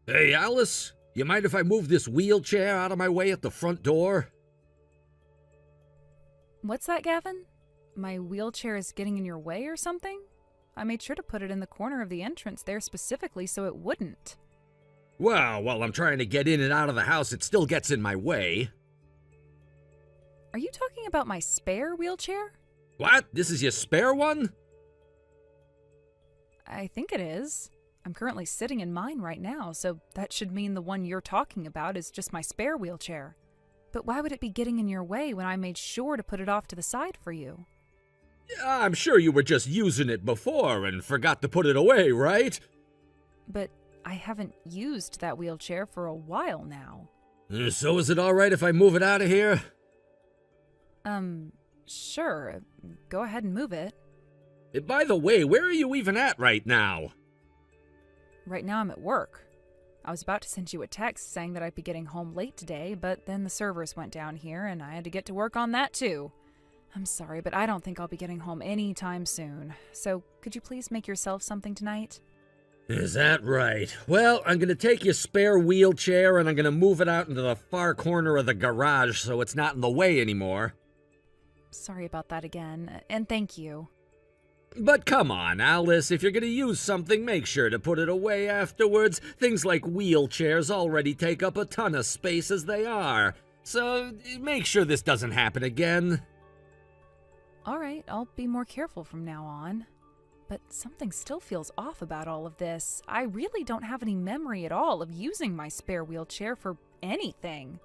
Hey, Alice, you mind if I move this wheelchair out of my way at the front door? What's that, Gavin? My wheelchair is getting in your way or something? I made sure to put it in the corner of the entrance there specifically so it wouldn't. Well, while I'm trying to get in and out of the house, it still gets in my way. Are you talking about my spare wheelchair? What? This is your spare one? I think it is. I'm currently sitting in mine right now, so that should mean the one you're talking about is just my spare wheelchair. But why would it be getting in your way when I made sure to put it off to the side for you? I'm sure you were just using it before and forgot to put it away, right? But I haven't used that wheelchair for a while now. So is it alright if I move it out of here? Sure. Go ahead and move it. By the way, where are you even at right now? Right now I'm at work. I was about to send you a text saying that I'd be getting home late today, but then the servers went down here and I had to get to work on that too. I'm sorry, but I don't think I'll be getting home anytime soon. So could you please make yourself something tonight? Is that right? Well, I'm gonna take your spare wheelchair and I'm gonna move it out into the far corner of the garage so it's not in the way anymore. Sorry about that again, and thank you. But come on, Alice, if you're gonna use something, make sure to put it away afterwards. Things like wheelchairs already take up a ton of space as they are. So make sure this doesn't happen again. Alright, I'll be more careful from now on. But something still feels off about all of this. I really don't have any memory at all of using my spare wheelchair for anything.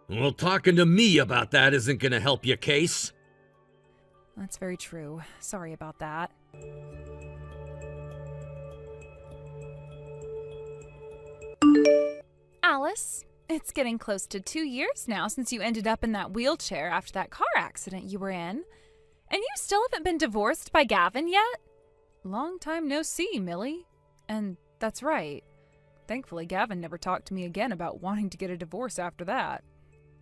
Well, talking to me about that isn't gonna help your case. That's very true. Sorry about that. Alice, it's getting close to 2 years now since you ended up in that wheelchair after that car accident you were in. And you still haven't been divorced by Gavin yet? Long time no see, Millie. And that's right. Thankfully, Gavin never talked to me again about wanting to get a divorce after that.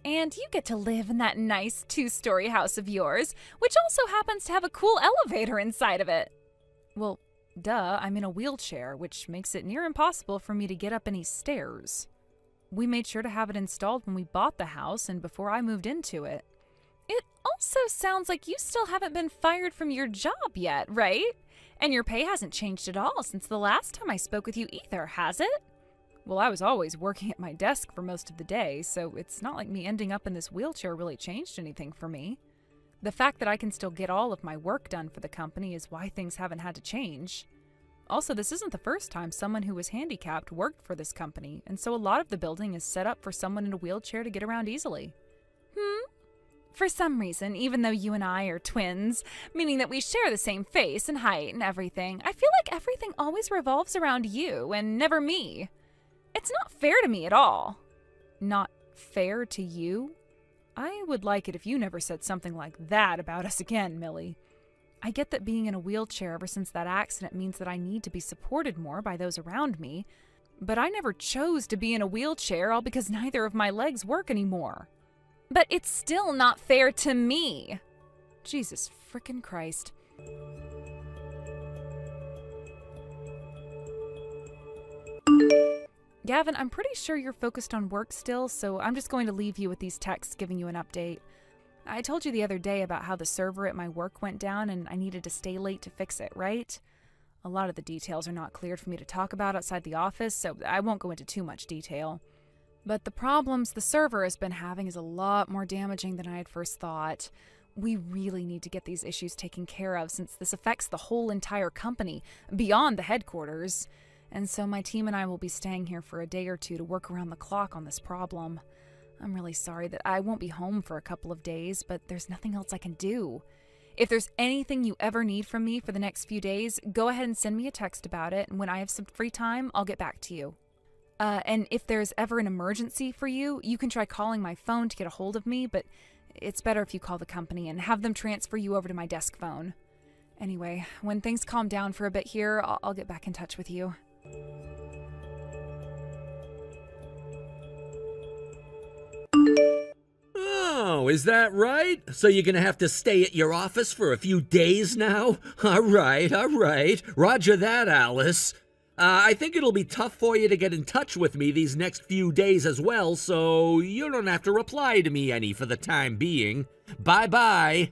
And you get to live in that nice 2-story house of yours, which also happens to have a cool elevator inside of it. Well, duh, I'm in a wheelchair, which makes it near impossible for me to get up any stairs. We made sure to have it installed when we bought the house and before I moved into it. It also sounds like you still haven't been fired from your job yet, right? And your pay hasn't changed at all since the last time I spoke with you either, has it? Well, I was always working at my desk for most of the day, so it's not like me ending up in this wheelchair really changed anything for me. The fact that I can still get all of my work done for the company is why things haven't had to change. Also, this isn't the first time someone who was handicapped worked for this company, and so a lot of the building is set up for someone in a wheelchair to get around easily. For some reason, even though you and I are twins, meaning that we share the same face and height and everything, I feel like everything always revolves around you and never me. It's not fair to me at all. Not fair to you? I would like it if you never said something like that about us again, Millie. I get that being in a wheelchair ever since that accident means that I need to be supported more by those around me, but I never chose to be in a wheelchair all because neither of my legs work anymore. But it's still not fair to me. Jesus frickin' Christ. Gavin, I'm pretty sure you're focused on work still, so I'm just going to leave you with these texts giving you an update. I told you the other day about how the server at my work went down and I needed to stay late to fix it, right? A lot of the details are not cleared for me to talk about outside the office, so I won't go into too much detail. But the problems the server has been having is a lot more damaging than I had first thought. We really need to get these issues taken care of since this affects the whole entire company, beyond the headquarters. And so my team and I will be staying here for a day or two to work around the clock on this problem. I'm really sorry that I won't be home for a couple of days, but there's nothing else I can do. If there's anything you ever need from me for the next few days, go ahead and send me a text about it, and when I have some free time, I'll get back to you. And if there's ever an emergency for you, you can try calling my phone to get a hold of me, but it's better if you call the company and have them transfer you over to my desk phone. Anyway, when things calm down for a bit here, I'll get back in touch with you. Oh, is that right? So you're gonna have to stay at your office for a few days now? All right. Roger that, Alice. I think it'll be tough for you to get in touch with me these next few days as well, so you don't have to reply to me any for the time being. Bye-bye.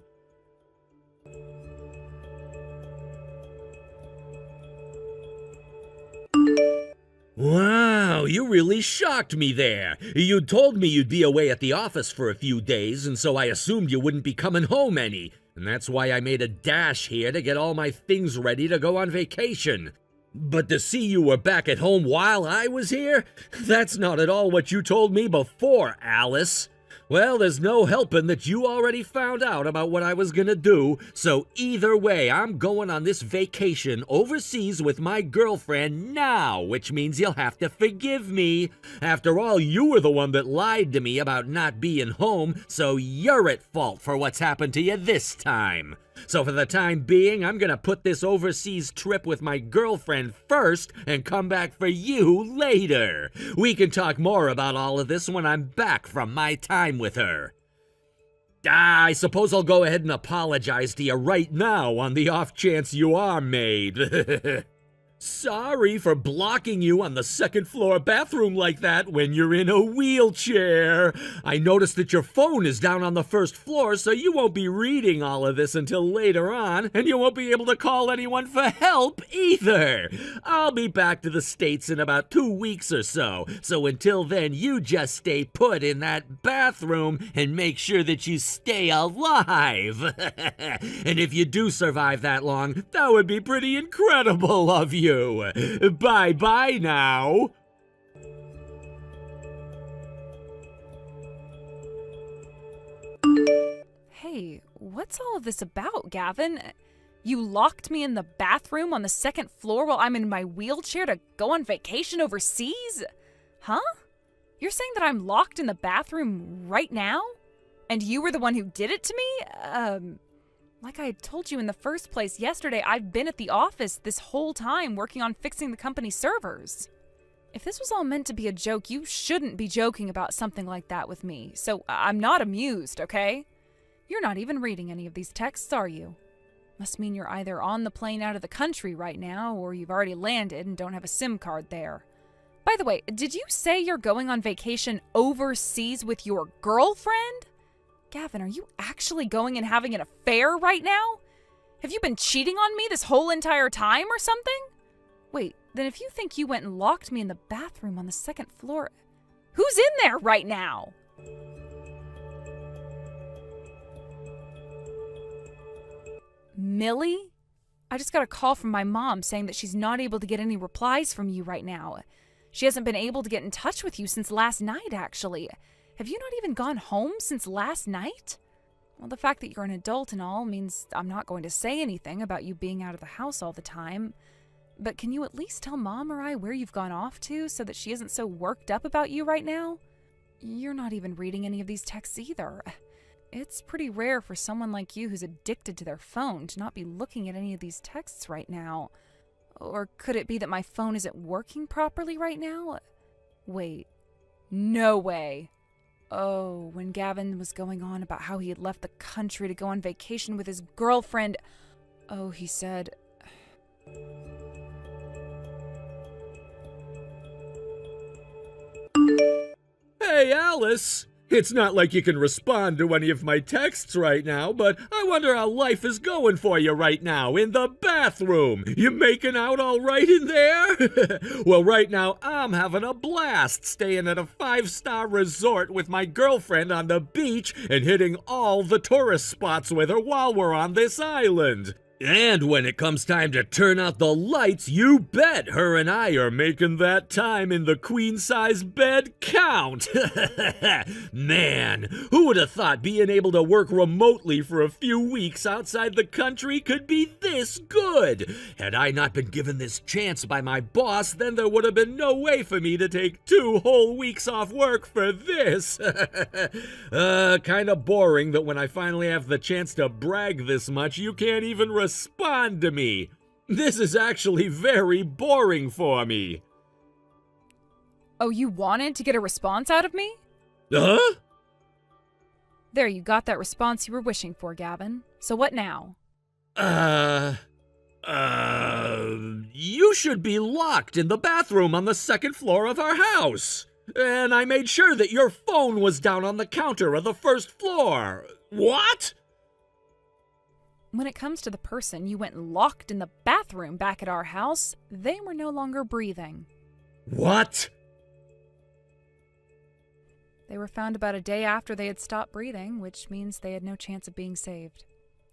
Wow, you really shocked me there. You told me you'd be away at the office for a few days, and so I assumed you wouldn't be coming home any. And that's why I made a dash here to get all my things ready to go on vacation. But to see you were back at home while I was here? That's not at all what you told me before, Alice. Well, there's no helping that you already found out about what I was gonna do, so either way, I'm going on this vacation overseas with my girlfriend now, which means you'll have to forgive me. After all, you were the one that lied to me about not being home, so you're at fault for what's happened to you this time. So for the time being, I'm gonna put this overseas trip with my girlfriend first and come back for you later. We can talk more about all of this when I'm back from my time with her. I suppose I'll go ahead and apologize to you right now on the off chance you are made. Sorry for blocking you on the second floor bathroom like that when you're in a wheelchair. I noticed that your phone is down on the first floor, so you won't be reading all of this until later on, and you won't be able to call anyone for help either. I'll be back to the States in about 2 weeks or so until then you just stay put in that bathroom and make sure that you stay alive. And if you do survive that long, that would be pretty incredible of you. Bye-bye now. Hey, what's all of this about, Gavin? You locked me in the bathroom on the second floor while I'm in my wheelchair to go on vacation overseas? Huh? You're saying that I'm locked in the bathroom right now? And you were the one who did it to me? Like I had told you in the first place yesterday, I've been at the office this whole time working on fixing the company's servers. If this was all meant to be a joke, you shouldn't be joking about something like that with me. So I'm not amused, okay? You're not even reading any of these texts, are you? Must mean you're either on the plane out of the country right now, or you've already landed and don't have a SIM card there. By the way, did you say you're going on vacation overseas with your girlfriend? Gavin, are you actually going and having an affair right now? Have you been cheating on me this whole entire time or something? Wait, then if you think you went and locked me in the bathroom on the second floor, who's in there right now? Millie? I just got a call from my mom saying that she's not able to get any replies from you right now. She hasn't been able to get in touch with you since last night, actually. Have you not even gone home since last night? Well, the fact that you're an adult and all means I'm not going to say anything about you being out of the house all the time. But can you at least tell Mom or I where you've gone off to so that she isn't so worked up about you right now? You're not even reading any of these texts either. It's pretty rare for someone like you who's addicted to their phone to not be looking at any of these texts right now. Or could it be that my phone isn't working properly right now? Wait. No way. Oh, when Gavin was going on about how he had left the country to go on vacation with his girlfriend. Oh, he said... Hey, Alice! It's not like you can respond to any of my texts right now, but I wonder how life is going for you right now in the bathroom. You making out all right in there? Well, right now I'm having a blast staying at a 5-star resort with my girlfriend on the beach and hitting all the tourist spots with her while we're on this island. And when it comes time to turn out the lights, you bet her and I are making that time in the queen-size bed count. Man, who would have thought being able to work remotely for a few weeks outside the country could be this good? Had I not been given this chance by my boss, then there would have been no way for me to take 2 whole weeks off work for this. Kinda boring that when I finally have the chance to brag this much, you can't even respond to me. This is actually very boring for me. Oh, you wanted to get a response out of me? Huh? There, you got that response you were wishing for, Gavin. So what now? You should be locked in the bathroom on the second floor of our house. And I made sure that your phone was down on the counter of the first floor. What? When it comes to the person you went and locked in the bathroom back at our house, they were no longer breathing. What? They were found about a day after they had stopped breathing, which means they had no chance of being saved.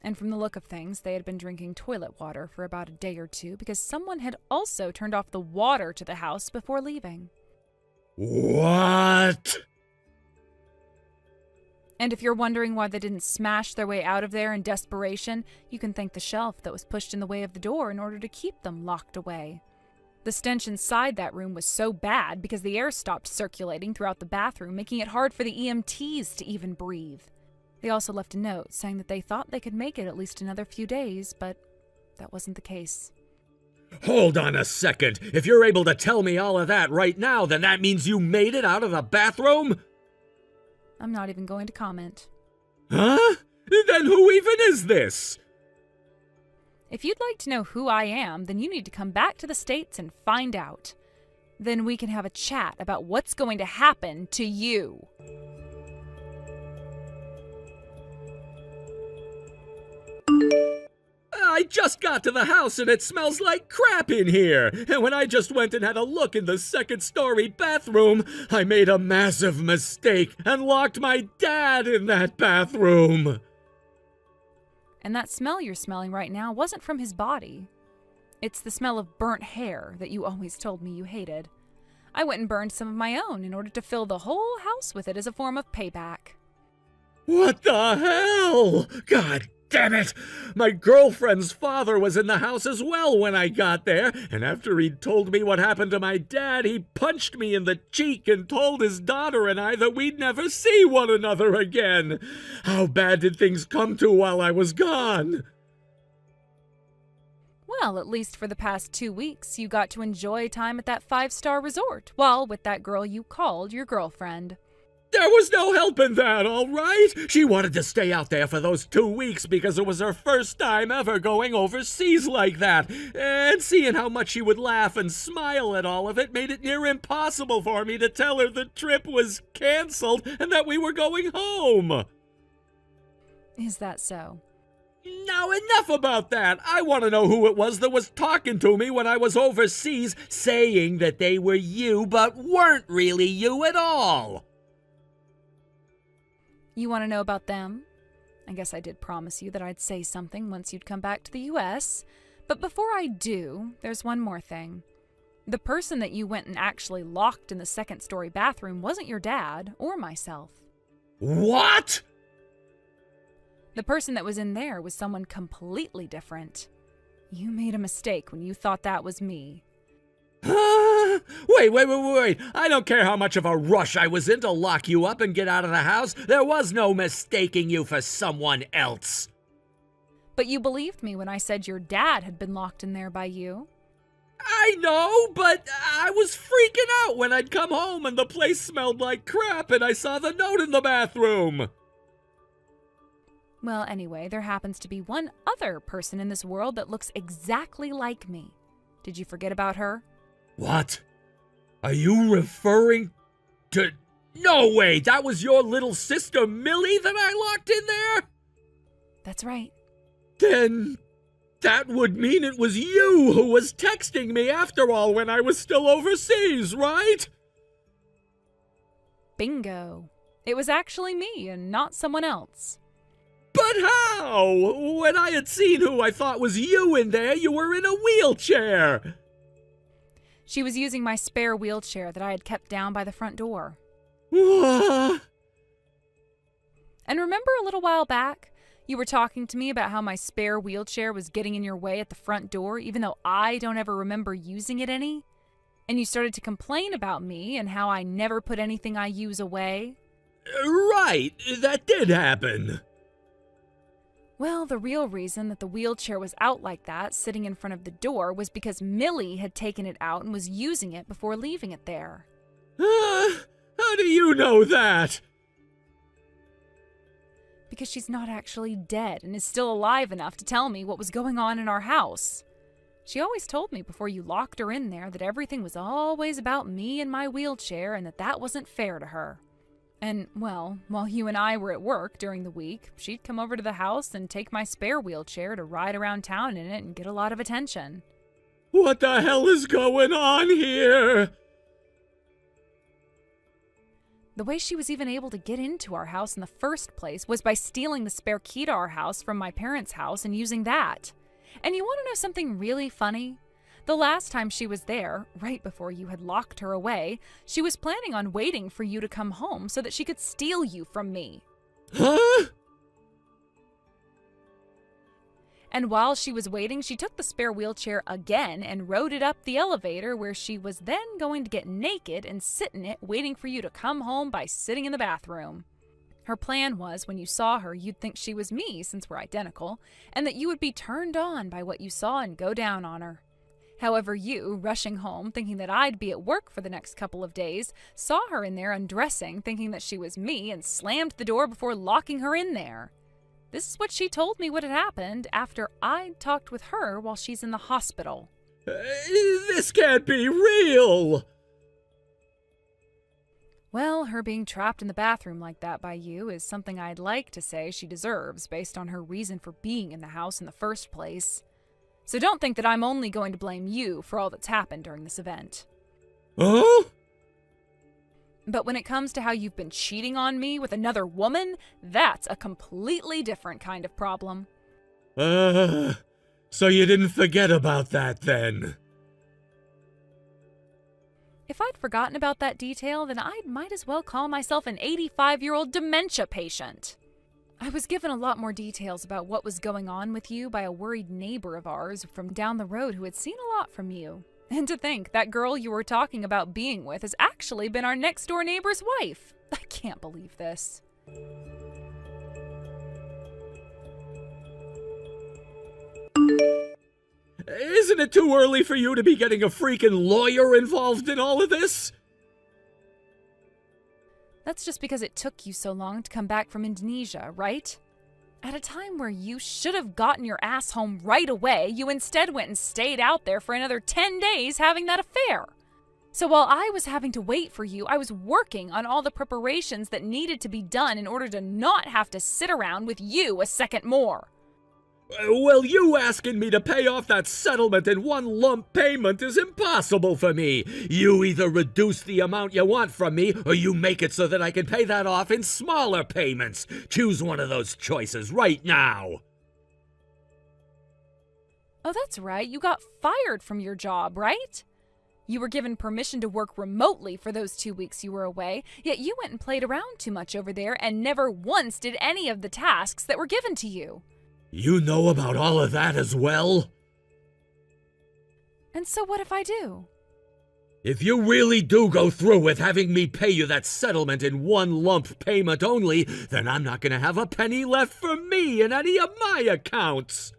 And from the look of things, they had been drinking toilet water for about a day or two because someone had also turned off the water to the house before leaving. What? And if you're wondering why they didn't smash their way out of there in desperation, you can thank the shelf that was pushed in the way of the door in order to keep them locked away. The stench inside that room was so bad because the air stopped circulating throughout the bathroom, making it hard for the EMTs to even breathe. They also left a note saying that they thought they could make it at least another few days, but that wasn't the case. Hold on a second. If you're able to tell me all of that right now, then that means you made it out of the bathroom? I'm not even going to comment. Huh? Then who even is this? If you'd like to know who I am, then you need to come back to the States and find out. Then we can have a chat about what's going to happen to you. I just got to the house and it smells like crap in here. And when I just went and had a look in the second-story bathroom, I made a massive mistake and locked my dad in that bathroom. And that smell you're smelling right now wasn't from his body. It's the smell of burnt hair that you always told me you hated. I went and burned some of my own in order to fill the whole house with it as a form of payback. What the hell? God damn it! My girlfriend's father was in the house as well when I got there, and after he'd told me what happened to my dad, he punched me in the cheek and told his daughter and I that we'd never see one another again. How bad did things come to while I was gone? Well, at least for the past 2 weeks, you got to enjoy time at that 5-star resort, while with that girl you called your girlfriend. There was no helping that, all right? She wanted to stay out there for those 2 weeks because it was her first time ever going overseas like that. And seeing how much she would laugh and smile at all of it made it near impossible for me to tell her the trip was canceled and that we were going home. Is that so? Now, enough about that. I want to know who it was that was talking to me when I was overseas, saying that they were you but weren't really you at all. You want to know about them? I guess I did promise you that I'd say something once you'd come back to the U.S. But before I do, there's one more thing. The person that you went and actually locked in the second-story bathroom wasn't your dad or myself. What? The person that was in there was someone completely different. You made a mistake when you thought that was me. Wait. I don't care how much of a rush I was in to lock you up and get out of the house. There was no mistaking you for someone else. But you believed me when I said your dad had been locked in there by you. I know, but I was freaking out when I'd come home and the place smelled like crap and I saw the note in the bathroom. Well, anyway, there happens to be one other person in this world that looks exactly like me. Did you forget about her? What? Are you referring to... No way, that was your little sister Millie that I locked in there? That's right. Then that would mean it was you who was texting me after all when I was still overseas, right? Bingo. It was actually me and not someone else. But how? When I had seen who I thought was you in there, you were in a wheelchair. She was using my spare wheelchair that I had kept down by the front door. What? And remember a little while back, you were talking to me about how my spare wheelchair was getting in your way at the front door, even though I don't ever remember using it any? And you started to complain about me and how I never put anything I use away? Right, that did happen. Well, the real reason that the wheelchair was out like that, sitting in front of the door, was because Millie had taken it out and was using it before leaving it there. How do you know that? Because she's not actually dead and is still alive enough to tell me what was going on in our house. She always told me before you locked her in there that everything was always about me and my wheelchair and that wasn't fair to her. And, well, while you and I were at work during the week, she'd come over to the house and take my spare wheelchair to ride around town in it and get a lot of attention. What the hell is going on here? The way she was even able to get into our house in the first place was by stealing the spare key to our house from my parents' house and using that. And you want to know something really funny? The last time she was there, right before you had locked her away, she was planning on waiting for you to come home so that she could steal you from me. Huh? And while she was waiting, she took the spare wheelchair again and rode it up the elevator, where she was then going to get naked and sit in it, waiting for you to come home by sitting in the bathroom. Her plan was, when you saw her, you'd think she was me, since we're identical, and that you would be turned on by what you saw and go down on her. However, you, rushing home, thinking that I'd be at work for the next couple of days, saw her in there undressing, thinking that she was me, and slammed the door before locking her in there. This is what she told me what had happened after I'd talked with her while she's in the hospital. This can't be real! Well, her being trapped in the bathroom like that by you is something I'd like to say she deserves based on her reason for being in the house in the first place. So don't think that I'm only going to blame you for all that's happened during this event. Huh? But when it comes to how you've been cheating on me with another woman, that's a completely different kind of problem. So you didn't forget about that then? If I'd forgotten about that detail, then I might as well call myself an 85-year-old dementia patient. I was given a lot more details about what was going on with you by a worried neighbor of ours from down the road who had seen a lot from you. And to think, that girl you were talking about being with has actually been our next-door neighbor's wife. I can't believe this. Isn't it too early for you to be getting a freaking lawyer involved in all of this? That's just because it took you so long to come back from Indonesia, right? At a time where you should have gotten your ass home right away, you instead went and stayed out there for another 10 days having that affair. So while I was having to wait for you, I was working on all the preparations that needed to be done in order to not have to sit around with you a second more. Well, you asking me to pay off that settlement in one lump payment is impossible for me. You either reduce the amount you want from me, or you make it so that I can pay that off in smaller payments. Choose one of those choices right now. Oh, that's right. You got fired from your job, right? You were given permission to work remotely for those 2 weeks you were away, yet you went and played around too much over there and never once did any of the tasks that were given to you. You know about all of that as well? And so what if I do? If you really do go through with having me pay you that settlement in one lump payment only, then I'm not going to have a penny left for me in any of my accounts.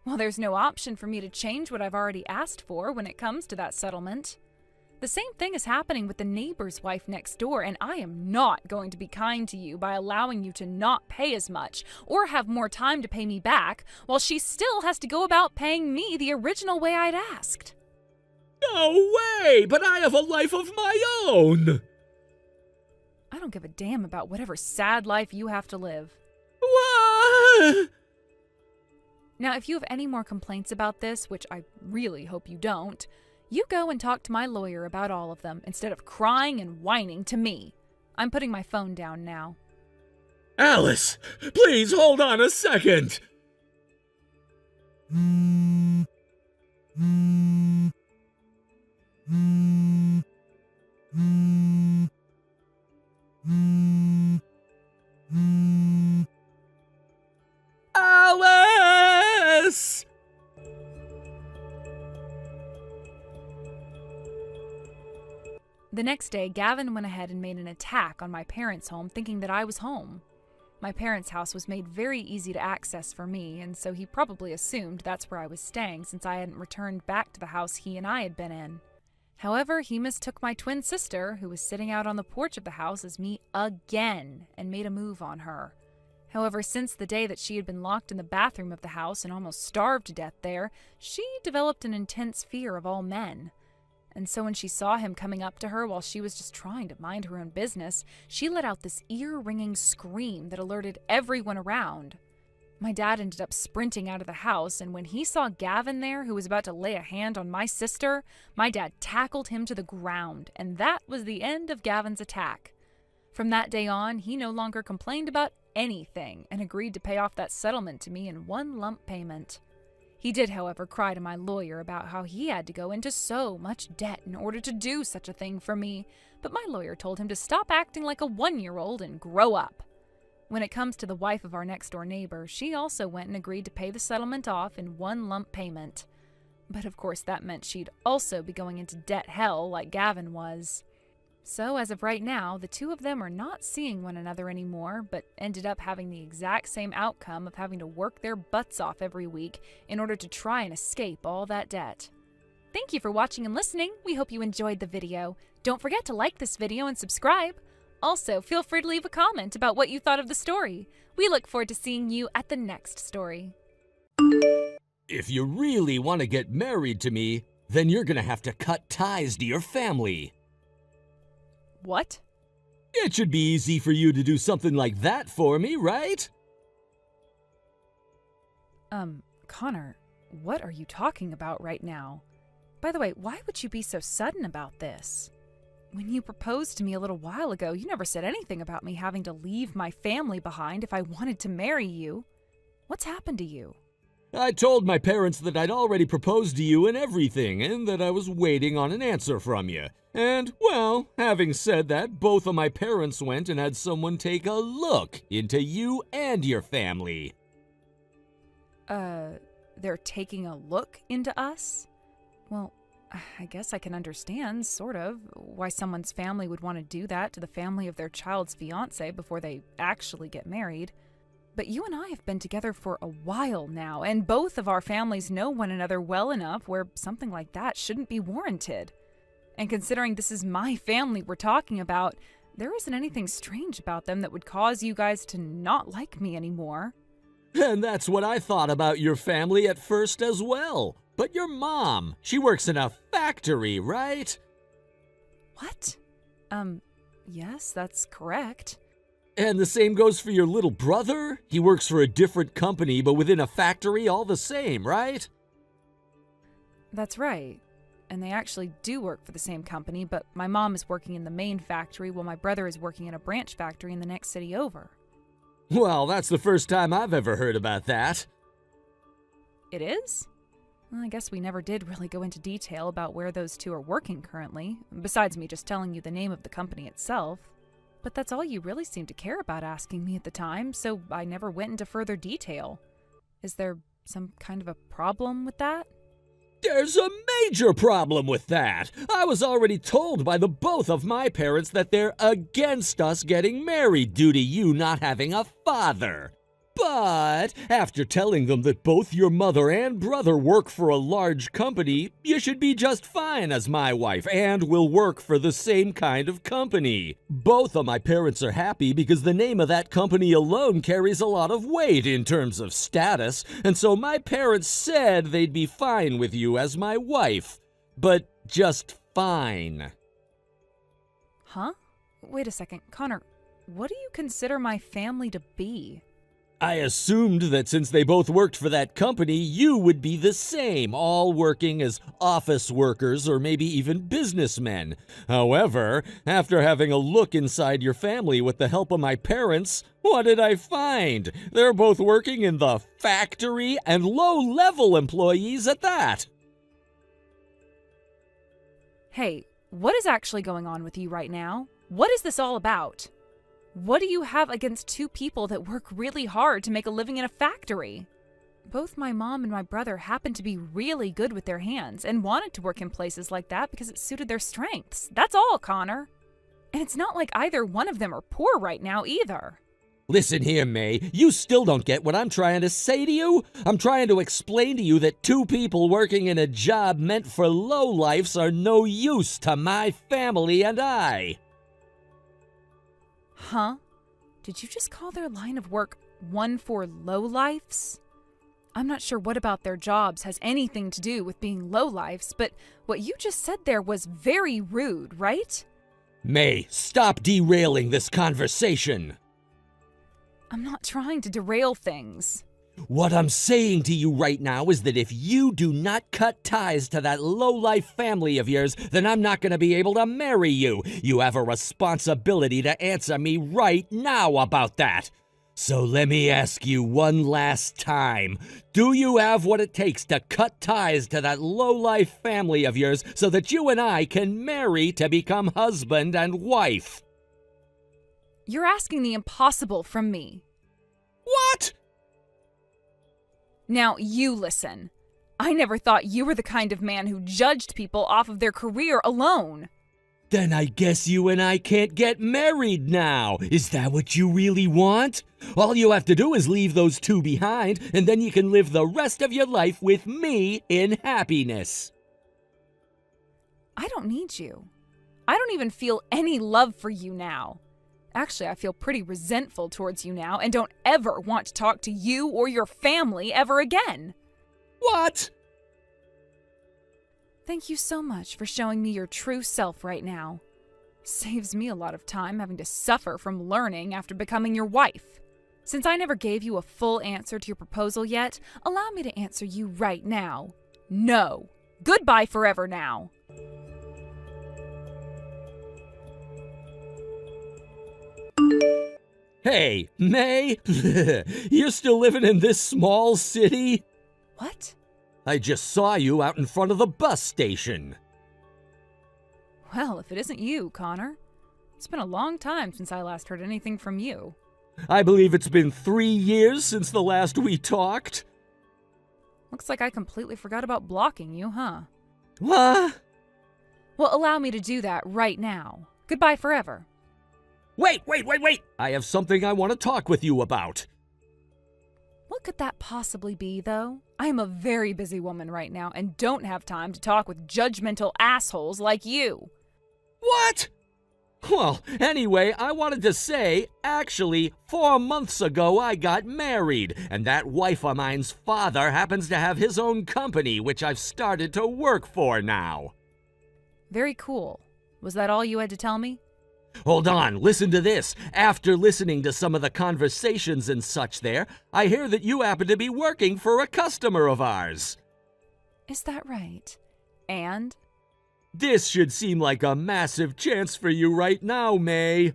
Well, there's no option for me to change what I've already asked for when it comes to that settlement. The same thing is happening with the neighbor's wife next door, and I am not going to be kind to you by allowing you to not pay as much or have more time to pay me back while she still has to go about paying me the original way I'd asked. No way! But I have a life of my own! I don't give a damn about whatever sad life you have to live. What? Now, if you have any more complaints about this, which I really hope you don't, you go and talk to my lawyer about all of them instead of crying and whining to me. I'm putting my phone down now. Alice, please hold on a second. Alice! The next day, Gavin went ahead and made an attack on my parents' home, thinking that I was home. My parents' house was made very easy to access for me, and so he probably assumed that's where I was staying since I hadn't returned back to the house he and I had been in. However, he mistook my twin sister, who was sitting out on the porch of the house, as me again and made a move on her. However, since the day that she had been locked in the bathroom of the house and almost starved to death there, she developed an intense fear of all men. And so when she saw him coming up to her while she was just trying to mind her own business, she let out this ear-ringing scream that alerted everyone around. My dad ended up sprinting out of the house, and when he saw Gavin there, who was about to lay a hand on my sister, my dad tackled him to the ground, and that was the end of Gavin's attack. From that day on, he no longer complained about anything and agreed to pay off that settlement to me in one lump payment. He did, however, cry to my lawyer about how he had to go into so much debt in order to do such a thing for me, but my lawyer told him to stop acting like a 1-year-old and grow up. When it comes to the wife of our next-door neighbor, she also went and agreed to pay the settlement off in one lump payment. But of course that meant she'd also be going into debt hell like Gavin was. So as of right now, the two of them are not seeing one another anymore, but ended up having the exact same outcome of having to work their butts off every week in order to try and escape all that debt. Thank you for watching and listening. We hope you enjoyed the video. Don't forget to like this video and subscribe. Also, feel free to leave a comment about what you thought of the story. We look forward to seeing you at the next story. If you really want to get married to me, then you're gonna have to cut ties to your family. What? It should be easy for you to do something like that for me, right? Connor, what are you talking about right now? By the way, why would you be so sudden about this? When you proposed to me a little while ago, you never said anything about me having to leave my family behind if I wanted to marry you. What's happened to you? I told my parents that I'd already proposed to you and everything, and that I was waiting on an answer from you. And, well, having said that, both of my parents went and had someone take a look into you and your family. They're taking a look into us? Well, I guess I can understand, sort of, why someone's family would want to do that to the family of their child's fiancé before they actually get married. But you and I have been together for a while now, and both of our families know one another well enough where something like that shouldn't be warranted. And considering this is my family we're talking about, there isn't anything strange about them that would cause you guys to not like me anymore. And that's what I thought about your family at first as well. But your mom, she works in a factory, right? What? Yes, that's correct. And the same goes for your little brother? He works for a different company, but within a factory all the same, right? That's right. And they actually do work for the same company, but my mom is working in the main factory while my brother is working in a branch factory in the next city over. Well, that's the first time I've ever heard about that. It is? Well, I guess we never did really go into detail about where those two are working currently, besides me just telling you the name of the company itself. But that's all you really seemed to care about asking me at the time, so I never went into further detail. Is there some kind of a problem with that? There's a major problem with that. I was already told by the both of my parents that they're against us getting married due to you not having a father. But after telling them that both your mother and brother work for a large company, you should be just fine as my wife and will work for the same kind of company. Both of my parents are happy because the name of that company alone carries a lot of weight in terms of status, and so my parents said they'd be fine with you as my wife. But just fine. Huh? Wait a second, Connor, what do you consider my family to be? I assumed that since they both worked for that company, you would be the same, all working as office workers or maybe even businessmen. However, after having a look inside your family with the help of my parents, what did I find? They're both working in the factory and low-level employees at that. Hey, what is actually going on with you right now? What is this all about? What do you have against two people that work really hard to make a living in a factory? Both my mom and my brother happen to be really good with their hands and wanted to work in places like that because it suited their strengths. That's all, Connor. And it's not like either one of them are poor right now either. Listen here, May. You still don't get what I'm trying to say to you? I'm trying to explain to you that two people working in a job meant for lowlifes are no use to my family and I. Huh? Did you just call their line of work one for lowlifes? I'm not sure what about their jobs has anything to do with being lowlifes, but what you just said there was very rude, right? May, stop derailing this conversation. I'm not trying to derail things. What I'm saying to you right now is that if you do not cut ties to that lowlife family of yours, then I'm not going to be able to marry you. You have a responsibility to answer me right now about that. So let me ask you one last time. Do you have what it takes to cut ties to that lowlife family of yours so that you and I can marry to become husband and wife? You're asking the impossible from me. What? Now, you listen. I never thought you were the kind of man who judged people off of their career alone. Then I guess you and I can't get married now. Is that what you really want? All you have to do is leave those two behind, and then you can live the rest of your life with me in happiness. I don't need you. I don't even feel any love for you now. Actually, I feel pretty resentful towards you now and don't ever want to talk to you or your family ever again. What? Thank you so much for showing me your true self right now. Saves me a lot of time having to suffer from learning after becoming your wife. Since I never gave you a full answer to your proposal yet, allow me to answer you right now. No. Goodbye forever now. Hey, May, you're still living in this small city? What? I just saw you out in front of the bus station. Well, if it isn't you, Connor. It's been a long time since I last heard anything from you. I believe it's been 3 years since the last we talked. Looks like I completely forgot about blocking you, huh? What? Well, allow me to do that right now. Goodbye forever. Wait! I have something I want to talk with you about. What could that possibly be, though? I am a very busy woman right now and don't have time to talk with judgmental assholes like you. What? Well, anyway, I wanted to say, actually, 4 months ago I got married, and that wife of mine's father happens to have his own company, which I've started to work for now. Very cool. Was that all you had to tell me? Hold on, listen to this. After listening to some of the conversations and such there, I hear that you happen to be working for a customer of ours. Is that right? And? This should seem like a massive chance for you right now, May.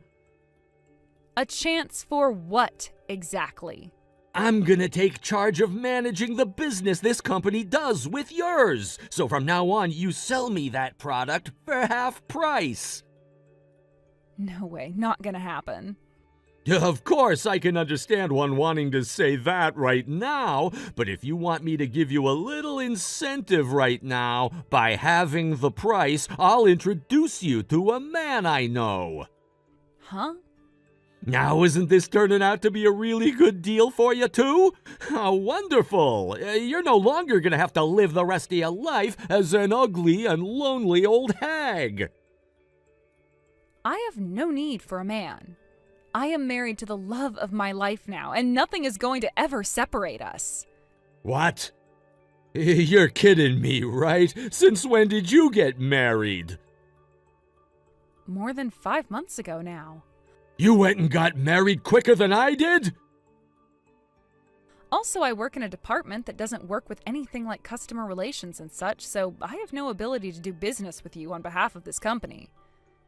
A chance for what, exactly? I'm gonna take charge of managing the business this company does with yours. So from now on, you sell me that product for half price. No way, not gonna happen. Of course, I can understand one wanting to say that right now, but if you want me to give you a little incentive right now, by halving the price, I'll introduce you to a man I know. Huh? Now, isn't this turning out to be a really good deal for you, too? How wonderful! You're no longer gonna have to live the rest of your life as an ugly and lonely old hag. I have no need for a man. I am married to the love of my life now, and nothing is going to ever separate us. What? You're kidding me, right? Since when did you get married? More than 5 months ago now. You went and got married quicker than I did? Also, I work in a department that doesn't work with anything like customer relations and such, so I have no ability to do business with you on behalf of this company.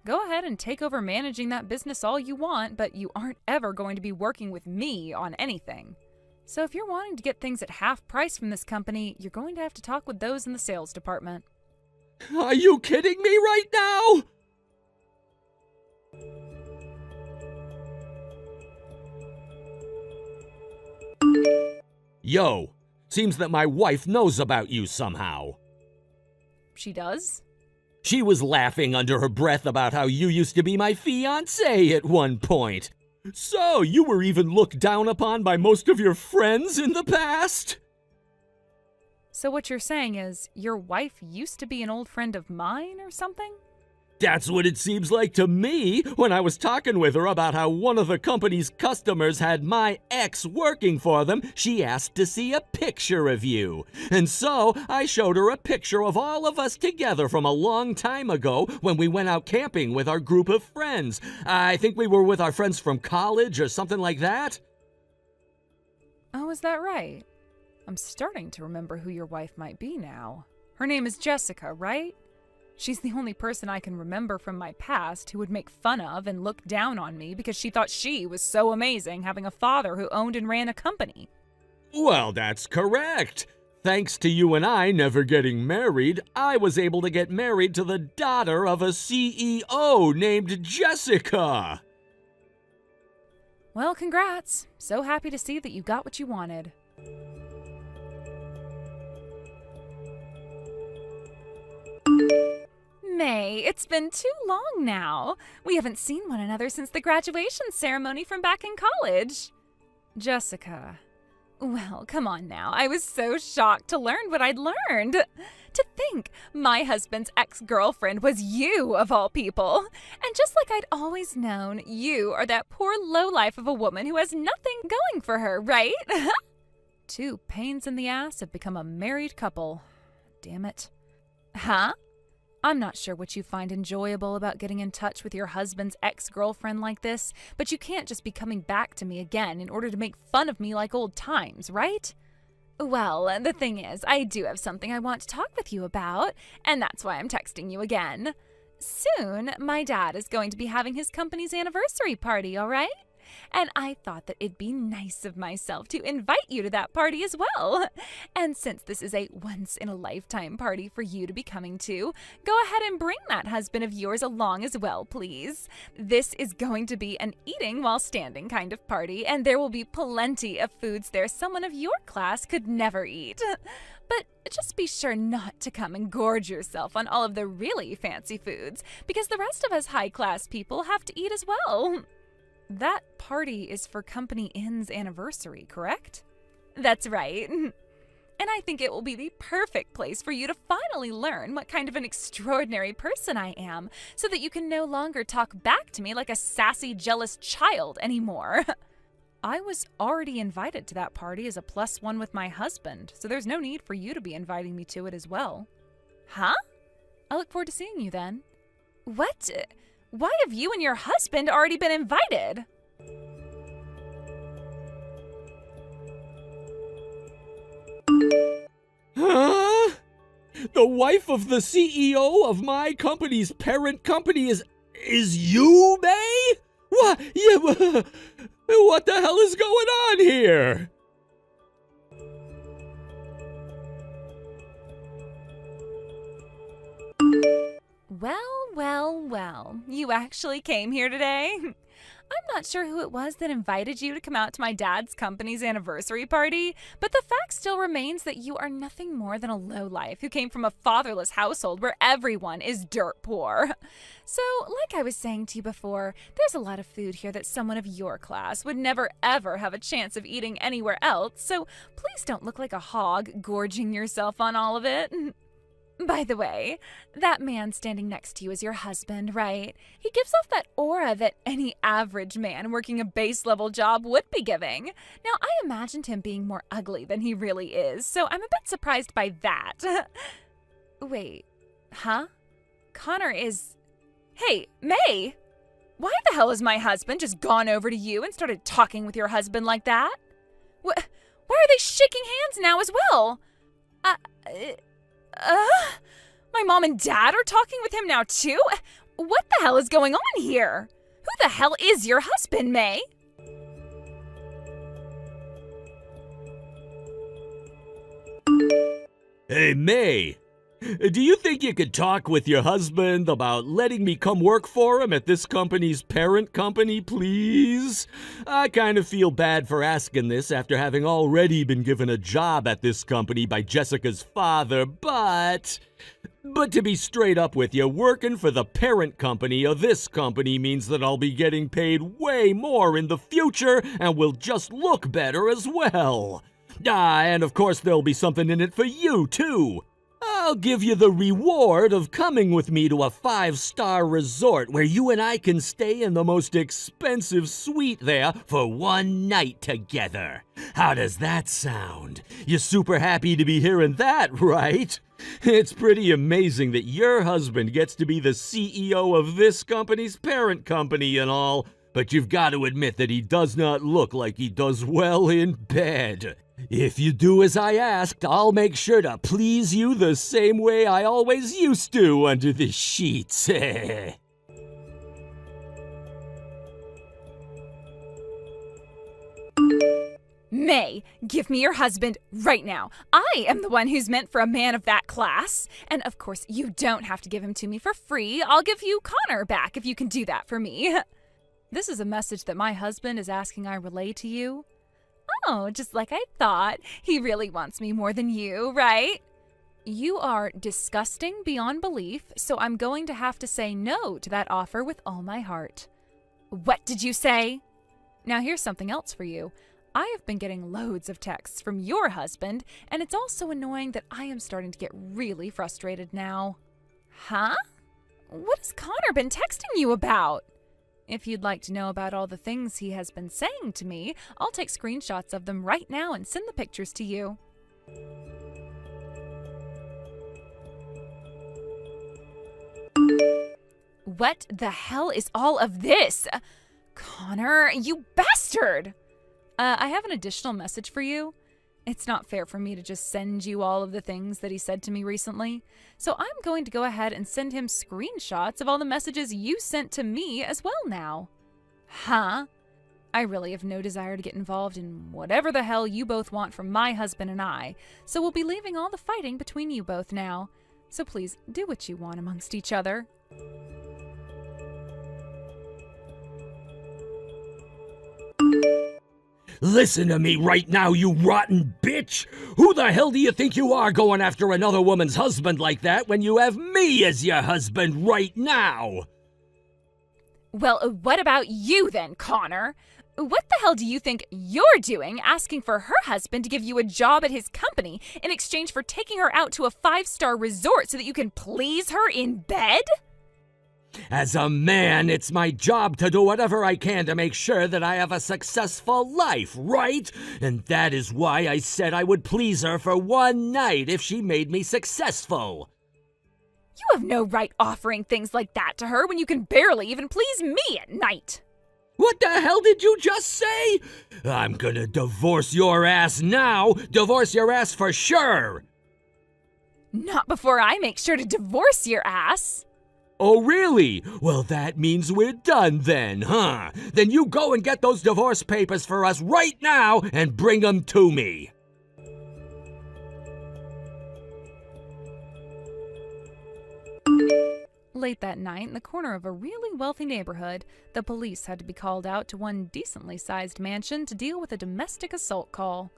Go ahead and take over managing that business all you want, but you aren't ever going to be working with me on anything. So if you're wanting to get things at half price from this company, you're going to have to talk with those in the sales department. Are you kidding me right now? Yo, seems that my wife knows about you somehow. She does? She was laughing under her breath about how you used to be my fiancé at one point. So, you were even looked down upon by most of your friends in the past? So what you're saying is, your wife used to be an old friend of mine or something? That's what it seems like to me when I was talking with her about how one of the company's customers had my ex working for them. She asked to see a picture of you. And so I showed her a picture of all of us together from a long time ago when we went out camping with our group of friends. I think we were with our friends from college or something like that. Oh, is that right? I'm starting to remember who your wife might be now. Her name is Jessica, right? She's the only person I can remember from my past who would make fun of and look down on me because she thought she was so amazing having a father who owned and ran a company. Well, that's correct. Thanks to you and I never getting married, I was able to get married to the daughter of a CEO named Jessica. Well, congrats. So happy to see that you got what you wanted. May, it's been too long now. We haven't seen one another since the graduation ceremony from back in college. Jessica. Well, come on now. I was so shocked to learn what I'd learned. To think my husband's ex-girlfriend was you, of all people. And just like I'd always known, you are that poor lowlife of a woman who has nothing going for her, right? Two pains in the ass have become a married couple. Damn it. Huh? I'm not sure what you find enjoyable about getting in touch with your husband's ex-girlfriend like this, but you can't just be coming back to me again in order to make fun of me like old times, right? Well, the thing is, I do have something I want to talk with you about, and that's why I'm texting you again. Soon, my dad is going to be having his company's anniversary party, all right? And I thought that it'd be nice of myself to invite you to that party as well. And since this is a once-in-a-lifetime party for you to be coming to, go ahead and bring that husband of yours along as well, please. This is going to be an eating while standing kind of party, and there will be plenty of foods there someone of your class could never eat. But just be sure not to come and gorge yourself on all of the really fancy foods, because the rest of us high-class people have to eat as well. That party is for Company Inn's anniversary, correct? That's right. And I think it will be the perfect place for you to finally learn what kind of an extraordinary person I am, so that you can no longer talk back to me like a sassy, jealous child anymore. I was already invited to that party as a +1 with my husband, so there's no need for you to be inviting me to it as well. Huh? I look forward to seeing you then. What? Why have you and your husband already been invited? Huh? The wife of the CEO of my company's parent company is you, May? What? Yeah, what the hell is going on here? Well, you actually came here today? I'm not sure who it was that invited you to come out to my dad's company's anniversary party, but the fact still remains that you are nothing more than a lowlife who came from a fatherless household where everyone is dirt poor. So, like I was saying to you before, there's a lot of food here that someone of your class would never ever have a chance of eating anywhere else, so please don't look like a hog gorging yourself on all of it. By the way, that man standing next to you is your husband, right? He gives off that aura that any average man working a base-level job would be giving. Now, I imagined him being more ugly than he really is, so I'm a bit surprised by that. Wait, huh? Connor is... Hey, May! Why the hell has my husband just gone over to you and started talking with your husband like that? Why are they shaking hands now as well? My mom and dad are talking with him now too? What the hell is going on here? Who the hell is your husband, May? Hey, May, do you think you could talk with your husband about letting me come work for him at this company's parent company, please? I kind of feel bad for asking this after having already been given a job at this company by Jessica's father, but to be straight up with you, working for the parent company of this company means that I'll be getting paid way more in the future and will just look better as well. And of course there'll be something in it for you, too. I'll give you the reward of coming with me to a 5-star resort where you and I can stay in the most expensive suite there for one night together. How does that sound? You're super happy to be hearing that, right? It's pretty amazing that your husband gets to be the CEO of this company's parent company and all, but you've got to admit that he does not look like he does well in bed. If you do as I asked, I'll make sure to please you the same way I always used to under the sheets. May, give me your husband right now. I am the one who's meant for a man of that class. And of course, you don't have to give him to me for free. I'll give you Connor back if you can do that for me. This is a message that my husband is asking I relay to you. Oh, just like I thought. He really wants me more than you, right? You are disgusting beyond belief, so I'm going to have to say no to that offer with all my heart. What did you say? Now here's something else for you. I have been getting loads of texts from your husband, and it's also annoying that I am starting to get really frustrated now. Huh? What has Connor been texting you about? If you'd like to know about all the things he has been saying to me, I'll take screenshots of them right now and send the pictures to you. What the hell is all of this? Connor, you bastard! I have an additional message for you. It's not fair for me to just send you all of the things that he said to me recently, so I'm going to go ahead and send him screenshots of all the messages you sent to me as well now. Huh? I really have no desire to get involved in whatever the hell you both want from my husband and I, so we'll be leaving all the fighting between you both now. So please, do what you want amongst each other. Listen to me right now, you rotten bitch! Who the hell do you think you are going after another woman's husband like that when you have me as your husband right now? Well, what about you then, Connor? What the hell do you think you're doing asking for her husband to give you a job at his company in exchange for taking her out to a 5-star resort so that you can please her in bed? As a man, it's my job to do whatever I can to make sure that I have a successful life, right? And that is why I said I would please her for one night if she made me successful. You have no right offering things like that to her when you can barely even please me at night. What the hell did you just say? I'm gonna divorce your ass now. Divorce your ass for sure. Not before I make sure to divorce your ass. Oh, really? Well, that means we're done then, huh? Then you go and get those divorce papers for us right now and bring them to me. Late that night, in the corner of a really wealthy neighborhood, the police had to be called out to one decently sized mansion to deal with a domestic assault call.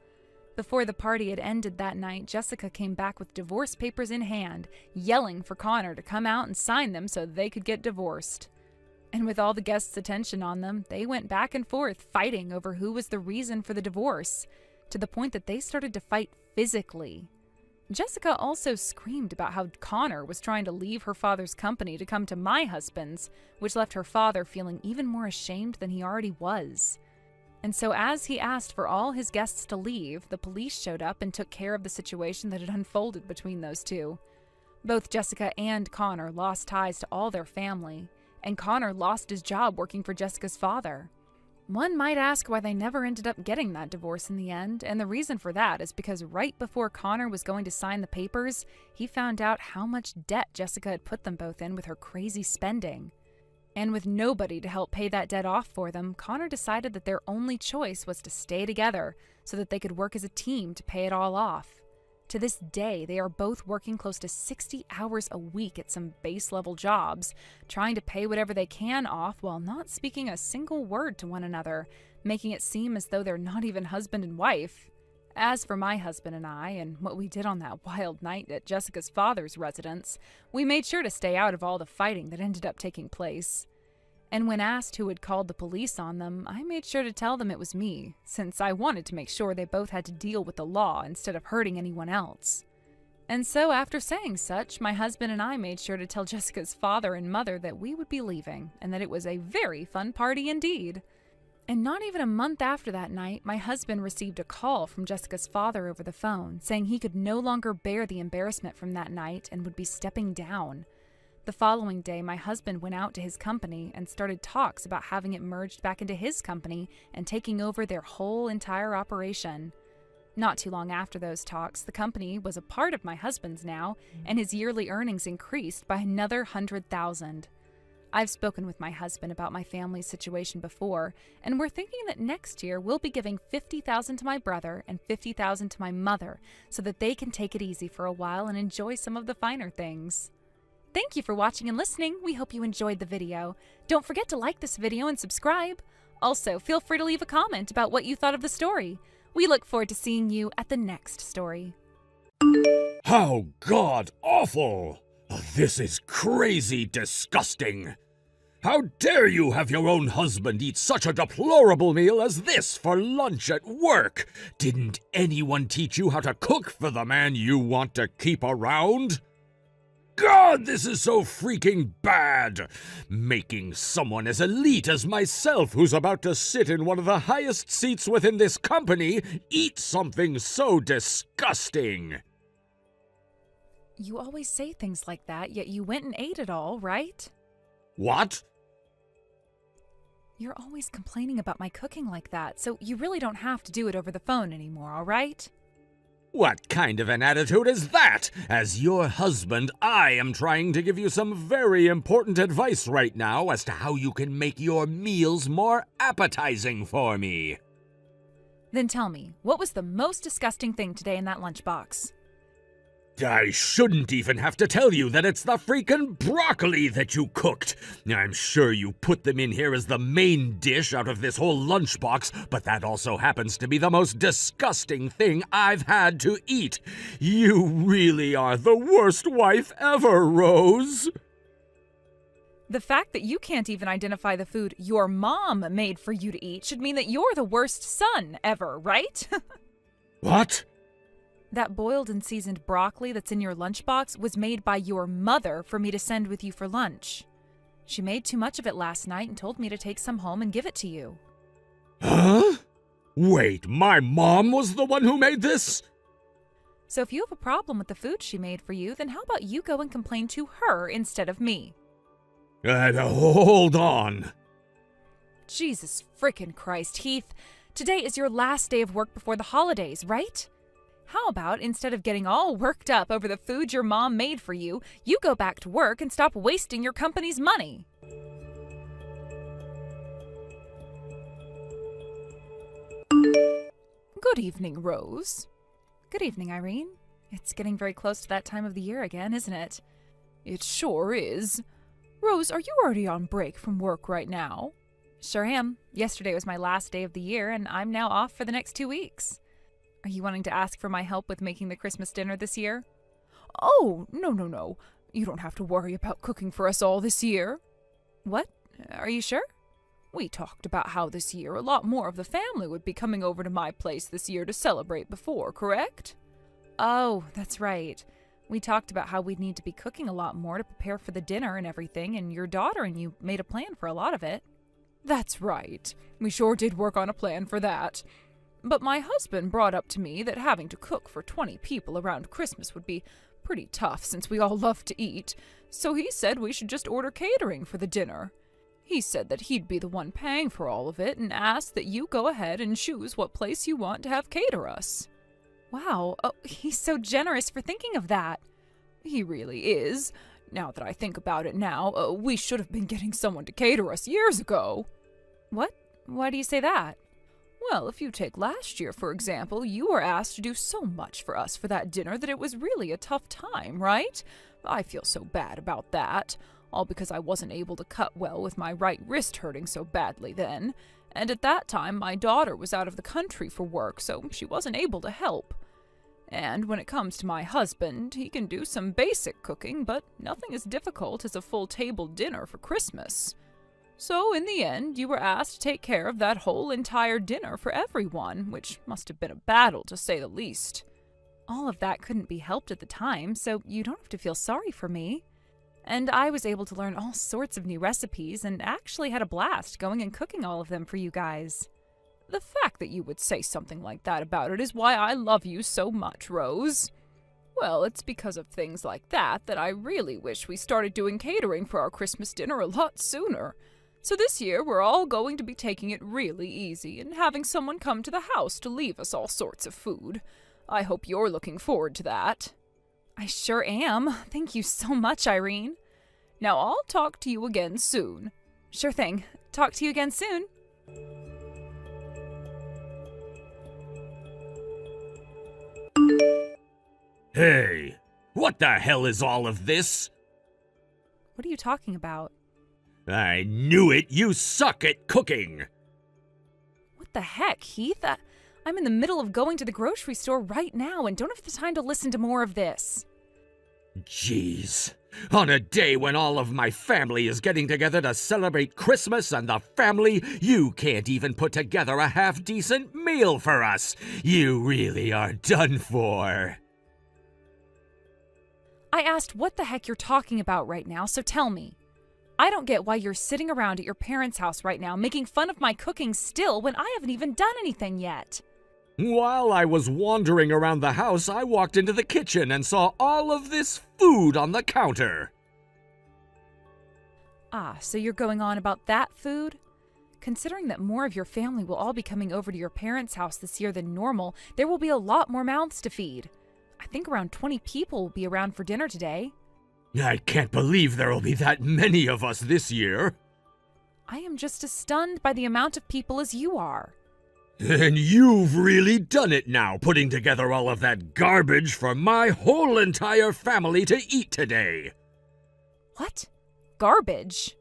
Before the party had ended that night, Jessica came back with divorce papers in hand, yelling for Connor to come out and sign them so they could get divorced. And with all the guests' attention on them, they went back and forth fighting over who was the reason for the divorce, to the point that they started to fight physically. Jessica also screamed about how Connor was trying to leave her father's company to come to my husband's, which left her father feeling even more ashamed than he already was. And so as he asked for all his guests to leave, the police showed up and took care of the situation that had unfolded between those two. Both Jessica and Connor lost ties to all their family, and Connor lost his job working for Jessica's father. One might ask why they never ended up getting that divorce in the end, and the reason for that is because right before Connor was going to sign the papers, he found out how much debt Jessica had put them both in with her crazy spending. And with nobody to help pay that debt off for them, Connor decided that their only choice was to stay together so that they could work as a team to pay it all off. To this day, they are both working close to 60 hours a week at some base-level jobs, trying to pay whatever they can off while not speaking a single word to one another, making it seem as though they're not even husband and wife. As for my husband and I, and what we did on that wild night at Jessica's father's residence, we made sure to stay out of all the fighting that ended up taking place. And when asked who had called the police on them, I made sure to tell them it was me, since I wanted to make sure they both had to deal with the law instead of hurting anyone else. And so, after saying such, my husband and I made sure to tell Jessica's father and mother that we would be leaving, and that it was a very fun party indeed. And not even a month after that night, my husband received a call from Jessica's father over the phone, saying he could no longer bear the embarrassment from that night and would be stepping down. The following day, my husband went out to his company and started talks about having it merged back into his company and taking over their whole entire operation. Not too long after those talks, the company was a part of my husband's now, and his yearly earnings increased by another 100,000. I've spoken with my husband about my family's situation before, and we're thinking that next year we'll be giving 50,000 to my brother and 50,000 to my mother so that they can take it easy for a while and enjoy some of the finer things. Thank you for watching and listening. We hope you enjoyed the video. Don't forget to like this video and subscribe. Also, feel free to leave a comment about what you thought of the story. We look forward to seeing you at the next story. How god-awful! This is crazy disgusting! How dare you have your own husband eat such a deplorable meal as this for lunch at work? Didn't anyone teach you how to cook for the man you want to keep around? God, this is so freaking bad! Making someone as elite as myself, who's about to sit in one of the highest seats within this company, eat something so disgusting! You always say things like that, yet you went and ate it all, right? What? You're always complaining about my cooking like that, so you really don't have to do it over the phone anymore, all right? What kind of an attitude is that? As your husband, I am trying to give you some very important advice right now as to how you can make your meals more appetizing for me. Then tell me, what was the most disgusting thing today in that lunchbox? I shouldn't even have to tell you that it's the freaking broccoli that you cooked. I'm sure you put them in here as the main dish out of this whole lunchbox, but that also happens to be the most disgusting thing I've had to eat. You really are the worst wife ever, Rose. The fact that you can't even identify the food your mom made for you to eat should mean that you're the worst son ever, right? What? That boiled and seasoned broccoli that's in your lunchbox was made by your mother for me to send with you for lunch. She made too much of it last night and told me to take some home and give it to you. Huh? Wait, my mom was the one who made this? So if you have a problem with the food she made for you, then how about you go and complain to her instead of me? Hold on. Jesus frickin' Christ, Heath. Today is your last day of work before the holidays, right? How about, instead of getting all worked up over the food your mom made for you, you go back to work and stop wasting your company's money? Good evening, Rose. Good evening, Irene. It's getting very close to that time of the year again, isn't it? It sure is. Rose, are you already on break from work right now? Sure am. Yesterday was my last day of the year, and I'm now off for the next 2 weeks. Are you wanting to ask for my help with making the Christmas dinner this year? Oh, no. You don't have to worry about cooking for us all this year. What? Are you sure? We talked about how this year a lot more of the family would be coming over to my place this year to celebrate before, correct? Oh, that's right. We talked about how we'd need to be cooking a lot more to prepare for the dinner and everything, and your daughter and you made a plan for a lot of it. That's right. We sure did work on a plan for that. But my husband brought up to me that having to cook for 20 people around Christmas would be pretty tough since we all love to eat, so he said we should just order catering for the dinner. He said that he'd be the one paying for all of it and asked that you go ahead and choose what place you want to have cater us. Wow, he's so generous for thinking of that. He really is. Now that I think about it now, we should have been getting someone to cater us years ago. What? Why do you say that? Well, if you take last year, for example, you were asked to do so much for us for that dinner that it was really a tough time, right? I feel so bad about that, all because I wasn't able to cut well with my right wrist hurting so badly then, and at that time my daughter was out of the country for work, so she wasn't able to help. And when it comes to my husband, he can do some basic cooking, but nothing as difficult as a full table dinner for Christmas. So, in the end, you were asked to take care of that whole entire dinner for everyone, which must have been a battle, to say the least. All of that couldn't be helped at the time, so you don't have to feel sorry for me. And I was able to learn all sorts of new recipes and actually had a blast going and cooking all of them for you guys. The fact that you would say something like that about it is why I love you so much, Rose. Well, it's because of things like that that I really wish we started doing catering for our Christmas dinner a lot sooner. So this year we're all going to be taking it really easy and having someone come to the house to leave us all sorts of food. I hope you're looking forward to that. I sure am. Thank you so much, Irene. Now I'll talk to you again soon. Sure thing. Talk to you again soon. Hey, what the hell is all of this? What are you talking about? I knew it! You suck at cooking! What the heck, Heath? I'm in the middle of going to the grocery store right now and don't have the time to listen to more of this. Jeez. On a day when all of my family is getting together to celebrate Christmas and the family, you can't even put together a half-decent meal for us. You really are done for. I asked what the heck you're talking about right now, so tell me. I don't get why you're sitting around at your parents' house right now making fun of my cooking still when I haven't even done anything yet. While I was wandering around the house, I walked into the kitchen and saw all of this food on the counter. Ah, so you're going on about that food? Considering that more of your family will all be coming over to your parents' house this year than normal, there will be a lot more mouths to feed. I think around 20 people will be around for dinner today. I can't believe there will be that many of us this year. I am just as stunned by the amount of people as you are. And you've really done it now, putting together all of that garbage for my whole entire family to eat today. What? Garbage?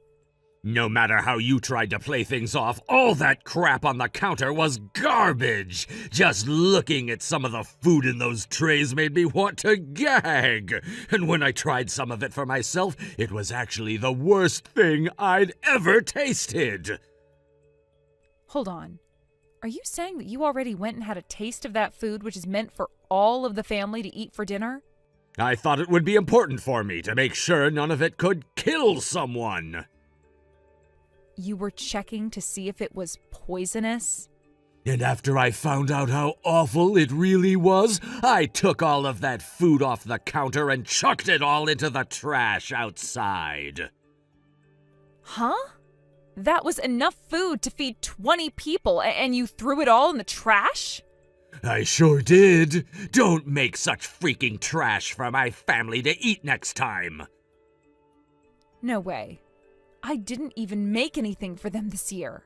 No matter how you tried to play things off, all that crap on the counter was garbage. Just looking at some of the food in those trays made me want to gag. And when I tried some of it for myself, it was actually the worst thing I'd ever tasted. Hold on. Are you saying that you already went and had a taste of that food which is meant for all of the family to eat for dinner? I thought it would be important for me to make sure none of it could kill someone. You were checking to see if it was poisonous? And after I found out how awful it really was, I took all of that food off the counter and chucked it all into the trash outside. Huh? That was enough food to feed 20 people, and you threw it all in the trash? I sure did. Don't make such freaking trash for my family to eat next time. No way. I didn't even make anything for them this year.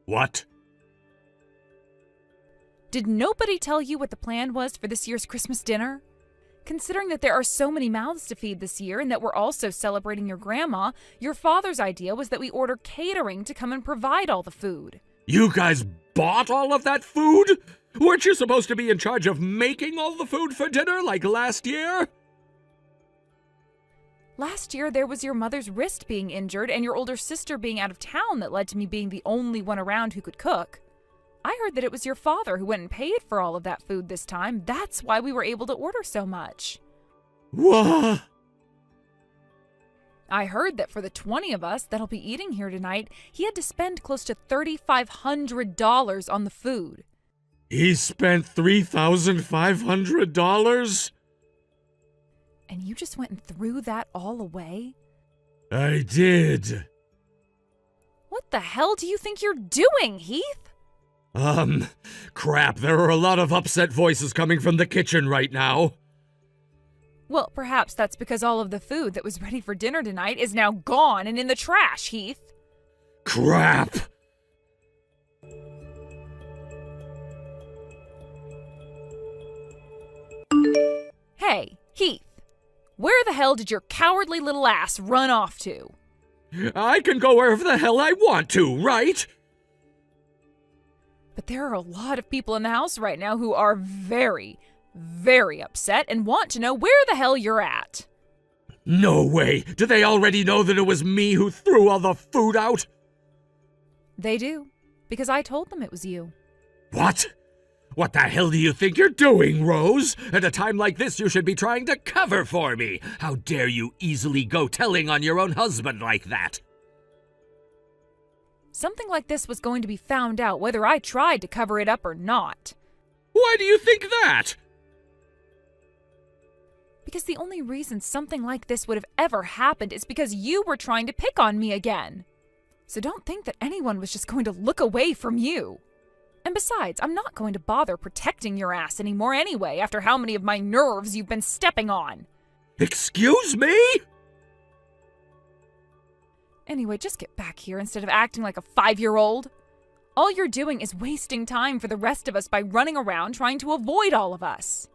What? Did nobody tell you what the plan was for this year's Christmas dinner? Considering that there are so many mouths to feed this year and that we're also celebrating your grandma, your father's idea was that we order catering to come and provide all the food. You guys bought all of that food? Weren't you supposed to be in charge of making all the food for dinner like last year? Last year, there was your mother's wrist being injured and your older sister being out of town that led to me being the only one around who could cook. I heard that it was your father who went and paid for all of that food this time. That's why we were able to order so much. What? I heard that for the 20 of us that'll be eating here tonight, he had to spend close to $3,500 on the food. He spent $3,500? And you just went and threw that all away? I did. What the hell do you think you're doing, Heath? Crap, there are a lot of upset voices coming from the kitchen right now. Well, perhaps that's because all of the food that was ready for dinner tonight is now gone and in the trash, Heath. Crap! Hey, Heath, where the hell did your cowardly little ass run off to? I can go wherever the hell I want to, right? But there are a lot of people in the house right now who are very, very upset and want to know where the hell you're at. No way! Do they already know that it was me who threw all the food out? They do, because I told them it was you. What? What the hell do you think you're doing, Rose? At a time like this, you should be trying to cover for me. How dare you easily go telling on your own husband like that? Something like this was going to be found out whether I tried to cover it up or not. Why do you think that? Because the only reason something like this would have ever happened is because you were trying to pick on me again. So don't think that anyone was just going to look away from you. And besides, I'm not going to bother protecting your ass anymore anyway after how many of my nerves you've been stepping on. Excuse me? Anyway, just get back here instead of acting like a 5-year-old. All you're doing is wasting time for the rest of us by running around trying to avoid all of us.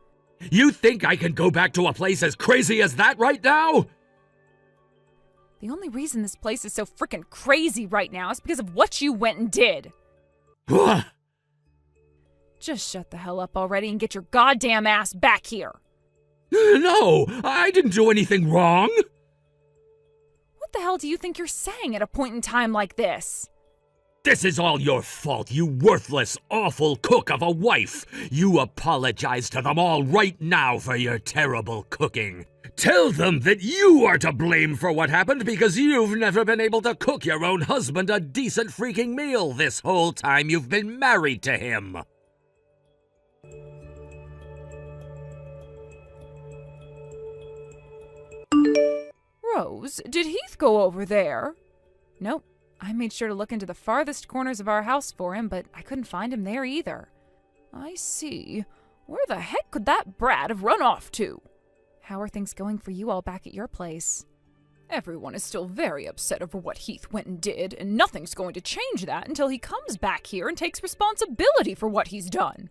You think I can go back to a place as crazy as that right now? The only reason this place is so frickin' crazy right now is because of what you went and did. Just shut the hell up already and get your goddamn ass back here. No, I didn't do anything wrong. What the hell do you think you're saying at a point in time like this? This is all your fault, you worthless, awful cook of a wife. You apologize to them all right now for your terrible cooking. Tell them that you are to blame for what happened because you've never been able to cook your own husband a decent freaking meal this whole time you've been married to him. Rose, did Heath go over there? Nope. I made sure to look into the farthest corners of our house for him, but I couldn't find him there either. I see. Where the heck could that brat have run off to? How are things going for you all back at your place? Everyone is still very upset over what Heath went and did, and nothing's going to change that until he comes back here and takes responsibility for what he's done.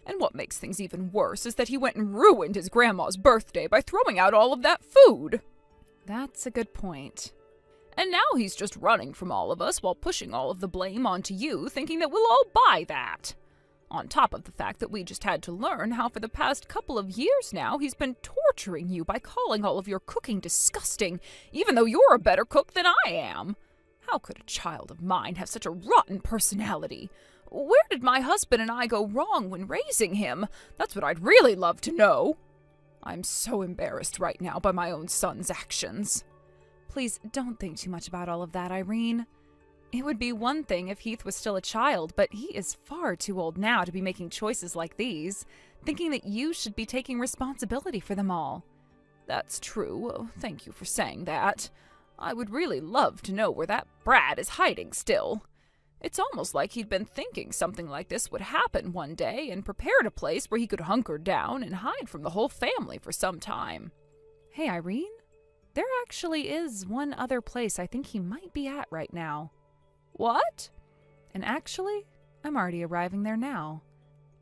And what makes things even worse is that he went and ruined his grandma's birthday by throwing out all of that food. That's a good point. And now he's just running from all of us while pushing all of the blame onto you, thinking that we'll all buy that. On top of the fact that we just had to learn how for the past couple of years now he's been torturing you by calling all of your cooking disgusting, even though you're a better cook than I am. How could a child of mine have such a rotten personality? Where did my husband and I go wrong when raising him? That's what I'd really love to know. I'm so embarrassed right now by my own son's actions. Please don't think too much about all of that, Irene. It would be one thing if Heath was still a child, but he is far too old now to be making choices like these, thinking that you should be taking responsibility for them all. That's true. Thank you for saying that. I would really love to know where that brat is hiding still. It's almost like he'd been thinking something like this would happen one day and prepared a place where he could hunker down and hide from the whole family for some time. Hey, Irene? There actually is one other place I think he might be at right now. What? And actually, I'm already arriving there now.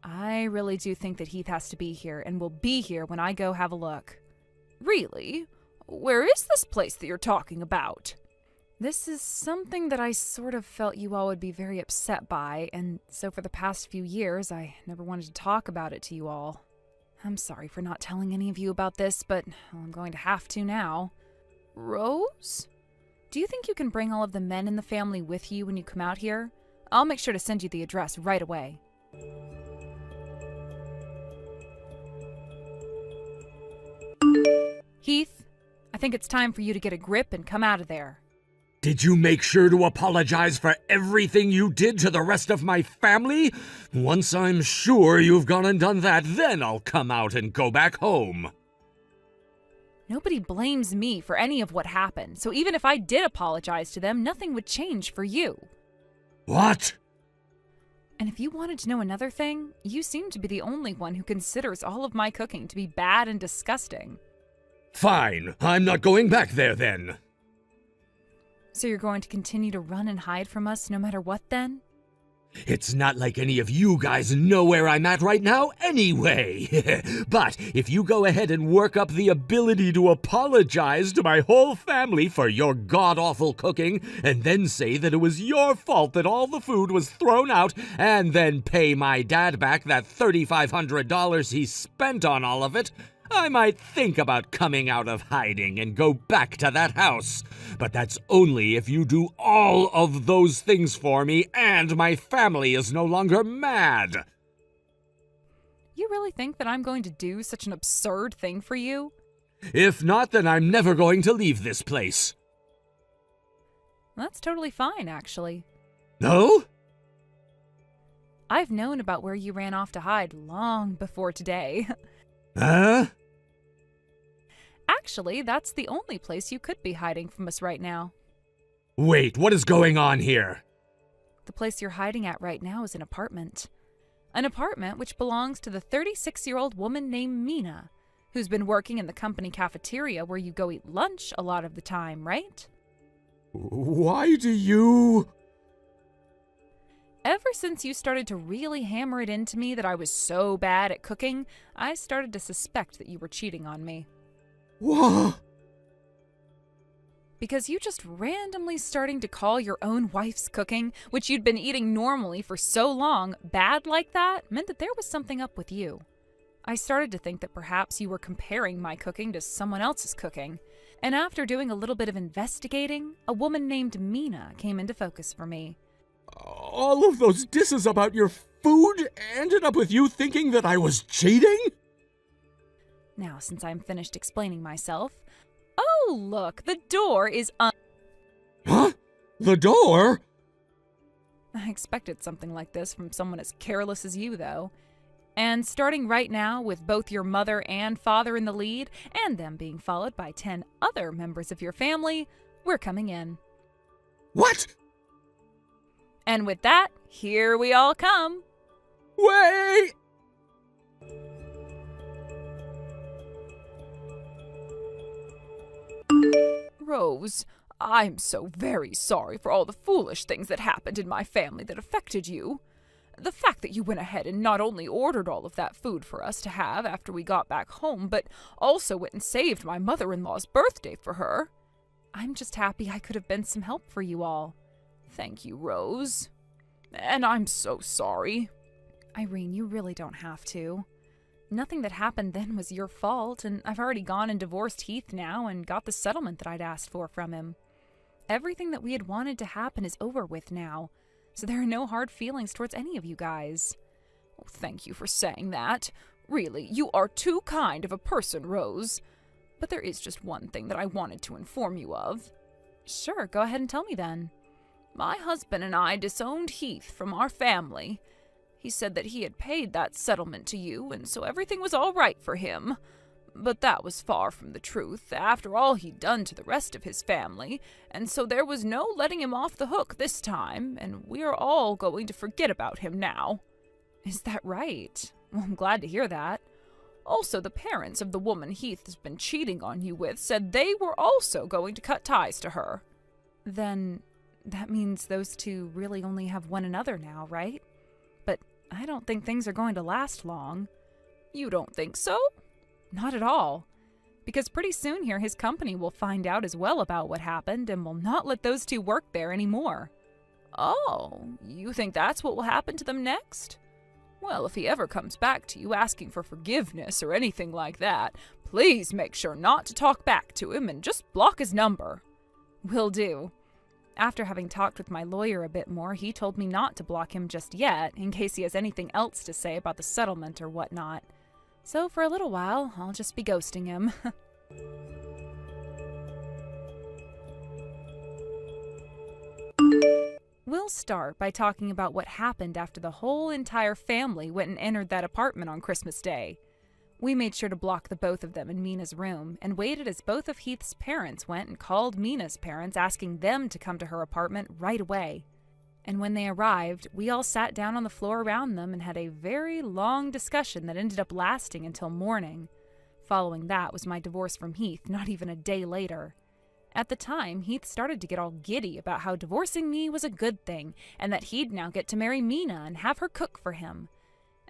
I really do think that Heath has to be here and will be here when I go have a look. Really? Where is this place that you're talking about? This is something that I sort of felt you all would be very upset by, and so for the past few years, I never wanted to talk about it to you all. I'm sorry for not telling any of you about this, but I'm going to have to now. Rose? Do you think you can bring all of the men in the family with you when you come out here? I'll make sure to send you the address right away. Heath, I think it's time for you to get a grip and come out of there. Did you make sure to apologize for everything you did to the rest of my family? Once I'm sure you've gone and done that, then I'll come out and go back home. Nobody blames me for any of what happened, so even if I did apologize to them, nothing would change for you. What? And if you wanted to know another thing, you seem to be the only one who considers all of my cooking to be bad and disgusting. Fine, I'm not going back there then. So you're going to continue to run and hide from us no matter what then? It's not like any of you guys know where I'm at right now anyway. But if you go ahead and work up the ability to apologize to my whole family for your god-awful cooking, and then say that it was your fault that all the food was thrown out, and then pay my dad back that $3,500 he spent on all of it, I might think about coming out of hiding and go back to that house. But that's only if you do all of those things for me and my family is no longer mad. You really think that I'm going to do such an absurd thing for you? If not, then I'm never going to leave this place. That's totally fine, actually. No? I've known about where you ran off to hide long before today. Huh? Actually, that's the only place you could be hiding from us right now. Wait, what is going on here? The place you're hiding at right now is an apartment. An apartment which belongs to the 36-year-old woman named Mina, who's been working in the company cafeteria where you go eat lunch a lot of the time, right? Why do you... Ever since you started to really hammer it into me that I was so bad at cooking, I started to suspect that you were cheating on me. What? Because you just randomly starting to call your own wife's cooking, which you'd been eating normally for so long, bad like that, meant that there was something up with you. I started to think that perhaps you were comparing my cooking to someone else's cooking. And after doing a little bit of investigating, a woman named Mina came into focus for me. All of those disses about your food ended up with you thinking that I was cheating? Now, since I'm finished explaining myself... Oh, look, the door is Huh? The door? I expected something like this from someone as careless as you, though. And starting right now, with both your mother and father in the lead, and them being followed by 10 other members of your family, we're coming in. What? And with that, here we all come. Wait! Rose, I'm so very sorry for all the foolish things that happened in my family that affected you. The fact that you went ahead and not only ordered all of that food for us to have after we got back home, but also went and saved my mother-in-law's birthday for her. I'm just happy I could have been some help for you all. Thank you, Rose. And I'm so sorry. Irene, you really don't have to. Nothing that happened then was your fault, and I've already gone and divorced Heath now and got the settlement that I'd asked for from him. Everything that we had wanted to happen is over with now, so there are no hard feelings towards any of you guys. Oh, thank you for saying that. Really, you are too kind of a person, Rose. But there is just one thing that I wanted to inform you of. Sure, go ahead and tell me then. My husband and I disowned Heath from our family. He said that he had paid that settlement to you, and so everything was all right for him. But that was far from the truth, after all he'd done to the rest of his family, and so there was no letting him off the hook this time, and we are all going to forget about him now. Is that right? Well, I'm glad to hear that. Also, the parents of the woman Heath has been cheating on you with said they were also going to cut ties to her. Then that means those two really only have one another now, right? But I don't think things are going to last long. You don't think so? Not at all. Because pretty soon here his company will find out as well about what happened and will not let those two work there anymore. Oh, you think that's what will happen to them next? Well, if he ever comes back to you asking for forgiveness or anything like that, please make sure not to talk back to him and just block his number. Will do. After having talked with my lawyer a bit more, he told me not to block him just yet, in case he has anything else to say about the settlement or whatnot. So for a little while, I'll just be ghosting him. We'll start by talking about what happened after the whole entire family went and entered that apartment on Christmas Day. We made sure to block the both of them in Mina's room and waited as both of Heath's parents went and called Mina's parents asking them to come to her apartment right away. And when they arrived, we all sat down on the floor around them and had a very long discussion that ended up lasting until morning. Following that was my divorce from Heath, not even a day later. At the time, Heath started to get all giddy about how divorcing me was a good thing and that he'd now get to marry Mina and have her cook for him.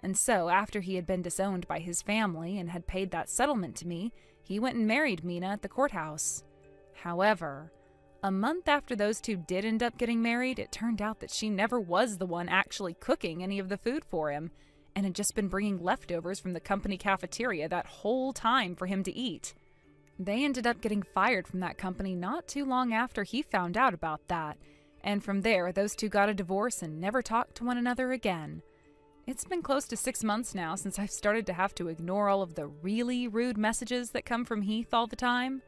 And so, after he had been disowned by his family and had paid that settlement to me, he went and married Mina at the courthouse. However, a month after those two did end up getting married, it turned out that she never was the one actually cooking any of the food for him, and had just been bringing leftovers from the company cafeteria that whole time for him to eat. They ended up getting fired from that company not too long after he found out about that, and from there, those two got a divorce and never talked to one another again. It's been close to 6 months now since I've started to have to ignore all of the really rude messages that come from Heath all the time.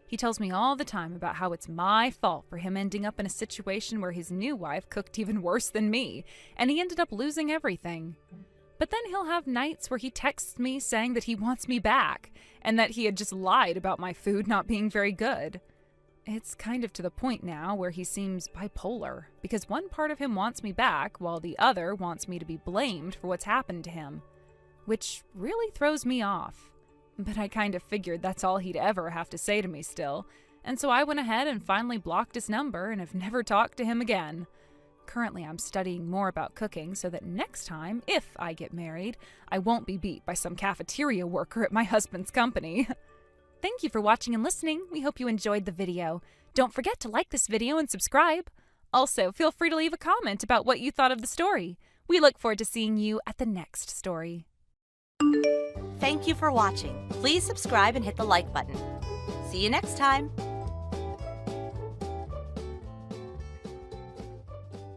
He tells me all the time about how it's my fault for him ending up in a situation where his new wife cooked even worse than me, and he ended up losing everything. But then he'll have nights where he texts me saying that he wants me back, and that he had just lied about my food not being very good. It's kind of to the point now where he seems bipolar, because one part of him wants me back, while the other wants me to be blamed for what's happened to him, which really throws me off. But I kind of figured that's all he'd ever have to say to me still, and so I went ahead and finally blocked his number and have never talked to him again. Currently, I'm studying more about cooking so that next time, if I get married, I won't be beat by some cafeteria worker at my husband's company. Thank you for watching and listening. We hope you enjoyed the video. Don't forget to like this video and subscribe. Also, feel free to leave a comment about what you thought of the story. We look forward to seeing you at the next story. Thank you for watching. Please subscribe and hit the like button. See you next time.